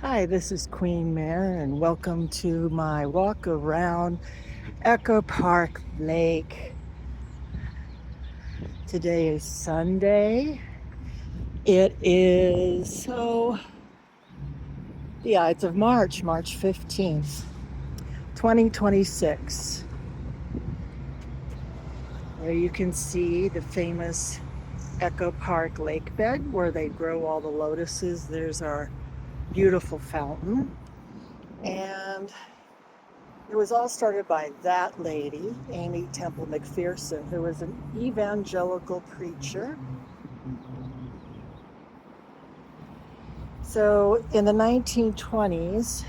Hi, this is Queen Mare, and welcome to my walk around Echo Park Lake. Today is Sunday. It is the Ides of March, March 15th, 2026. There you can see the famous Echo Park lake bed where they grow all the lotuses. There's our beautiful fountain. And it was all started by that lady, Amy Temple McPherson, who was an evangelical preacher. So in the 1920s,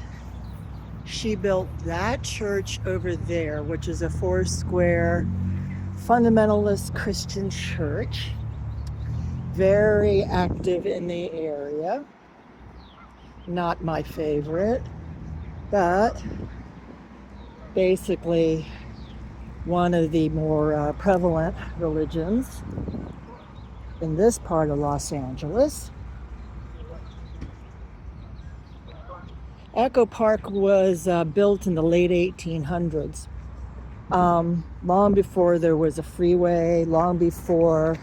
she built that church over there, which is a four-square fundamentalist Christian church, very active in the area. Not my favorite, but basically one of the more prevalent religions in this part of Los Angeles. Echo Park was built in the late 1800s, long before there was a freeway, long before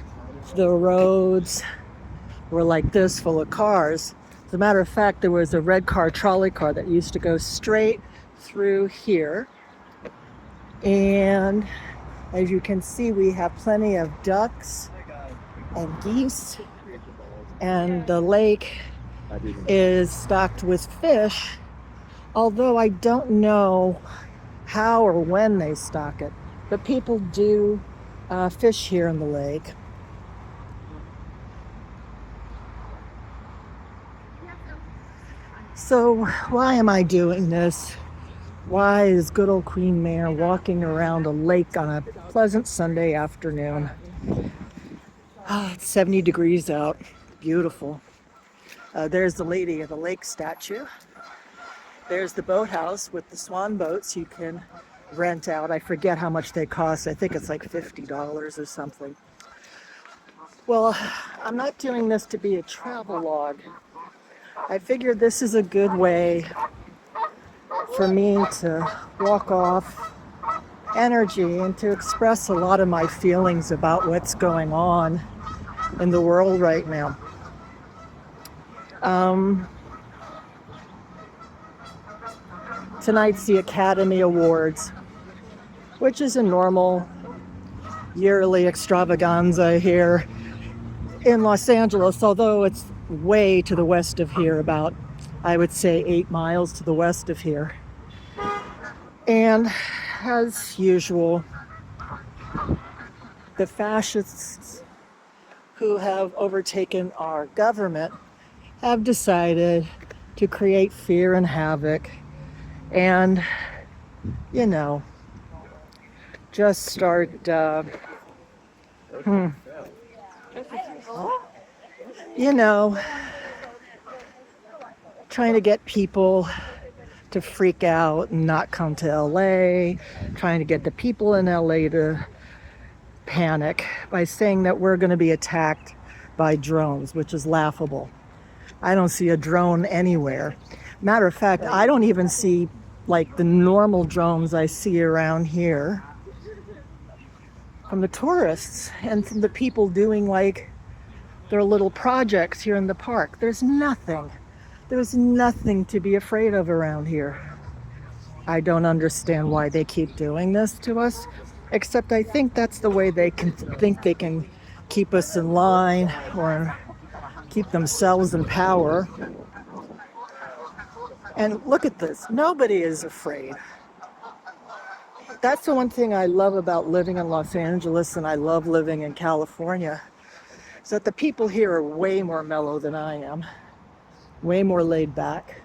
the roads were like this, full of cars. As a matter of fact, there was a red car trolley car that used to go straight through here. And as you can see, we have plenty of ducks and geese, and the lake is stocked with fish, although I don't know how or when they stock it. But people do fish here in the lake. So why am I doing this? Why is good old Queen Mare walking around a lake on a pleasant Sunday afternoon? It's 70 degrees out. Beautiful. There's the Lady of the Lake statue. There's the boathouse with the swan boats you can rent out. I forget how much they cost. I think it's like $50 or something. Well, I'm not doing this to be a travel log. I figured this is a good way for me to walk off energy and to express a lot of my feelings about what's going on in the world right now. Tonight's the Academy Awards, which is a normal yearly extravaganza here in Los Angeles, although it's way to the west of here, about, I would say, 8 miles to the west of here. And as usual, the fascists who have overtaken our government have decided to create fear and havoc and, just start, trying to get people to freak out and not come to LA, trying to get the people in LA to panic by saying that we're going to be attacked by drones, which is laughable. I don't see a drone anywhere. Matter of fact, I don't even see like the normal drones I see around here from the tourists and from the people doing like their little projects here in the park. There's nothing to be afraid of around here. I don't understand why they keep doing this to us, except I think that's the way they can keep us in line or keep themselves in power. And look at this. Nobody is afraid. That's the one thing I love about living in Los Angeles, and I love living in California, is that the people here are way more mellow than I am, way more laid back.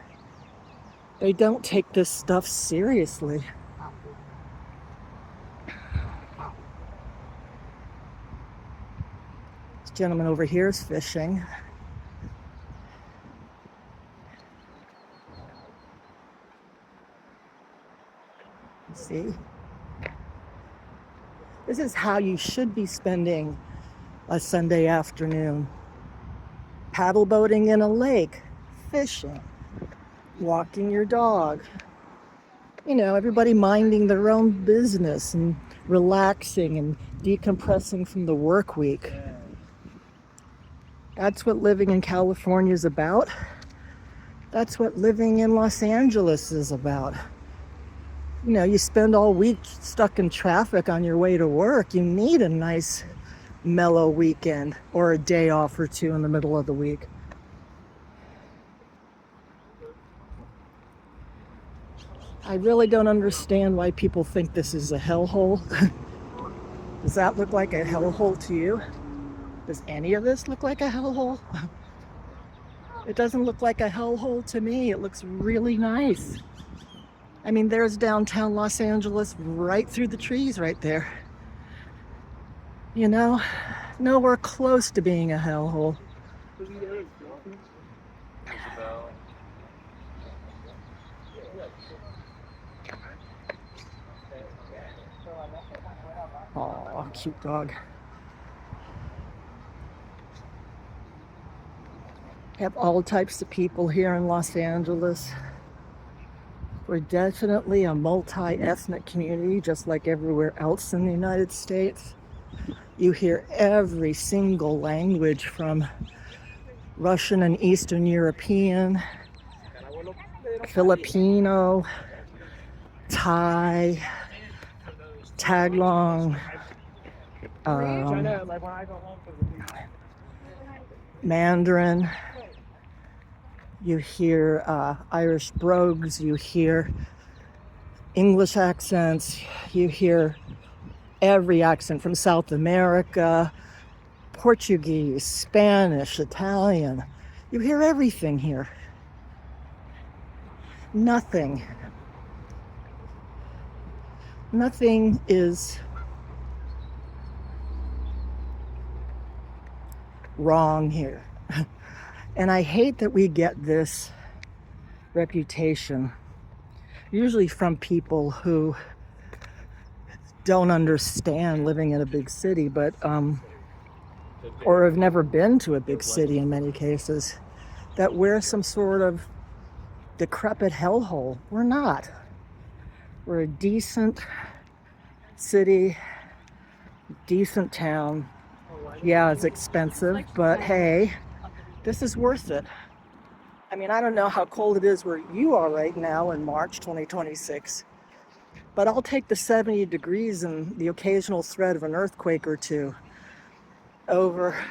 They don't take this stuff seriously. This gentleman over here is fishing. See? This is how you should be spending a Sunday afternoon. Paddle boating in a lake, fishing. walking your dog. You know, everybody minding their own business and relaxing and decompressing from the work week. That's what living in California is about. That's what living in Los Angeles is about. You know, you spend all week stuck in traffic on your way to work. You need a nice, mellow weekend or a day off or two in the middle of the week. I really don't understand why people think this is a hellhole. Does that look like a hellhole to you? Does any of this look like a hellhole? It doesn't look like a hellhole to me. It looks really nice. I mean, there's downtown Los Angeles right through the trees right there. You know, nowhere close to being a hellhole. Oh, cute dog. Have all types of people here in Los Angeles. We're definitely a multi-ethnic community, just like everywhere else in the United States. You hear every single language from Russian and Eastern European, Filipino, Thai, Tagalog, Mandarin. You hear Irish brogues, you hear English accents, you hear every accent from South America, Portuguese, Spanish, Italian. You hear everything here. Nothing is wrong here. And I hate that we get this reputation, usually from people who don't understand living in a big city, but or have never been to a big city in many cases, that we're some sort of decrepit hellhole. We're not. We're a decent city, decent town. Yeah, it's expensive, but hey, this is worth it. I mean, I don't know how cold it is where you are right now in March 2026, but I'll take the 70 degrees and the occasional threat of an earthquake or two over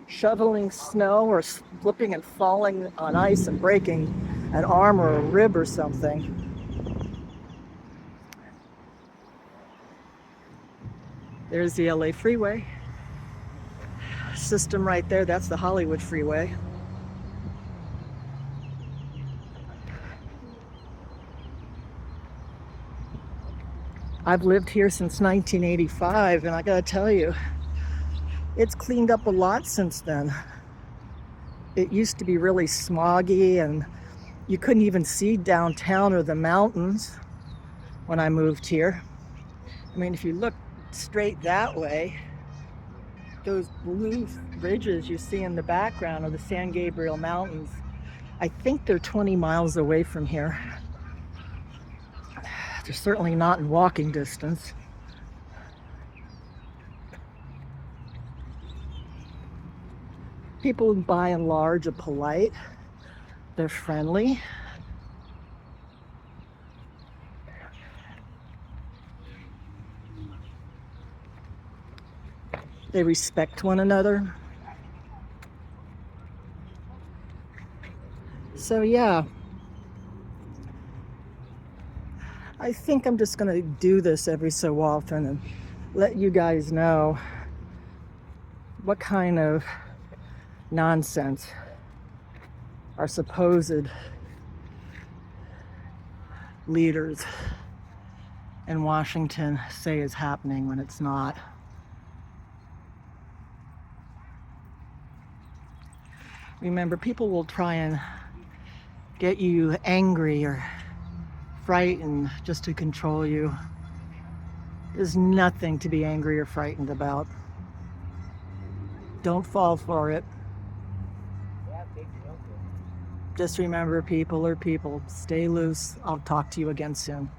shoveling snow or slipping and falling on ice and breaking an arm or a rib or something. There's the LA freeway system right there. That's the Hollywood freeway. I've lived here since 1985, and I gotta tell you, it's cleaned up a lot since then. It used to be really smoggy, and you couldn't even see downtown or the mountains when I moved here. I mean, if you look straight that way, those blue ridges you see in the background are the San Gabriel Mountains. I think they're 20 miles away from here. They're certainly not in walking distance. People, by and large, are polite. They're friendly. They respect one another. So yeah, I think I'm just gonna do this every so often and let you guys know what kind of nonsense our supposed leaders in Washington say is happening when it's not. Remember, people will try and get you angry or frightened just to control you. There's nothing to be angry or frightened about. Don't fall for it. Just remember, people are people. Stay loose. I'll talk to you again soon.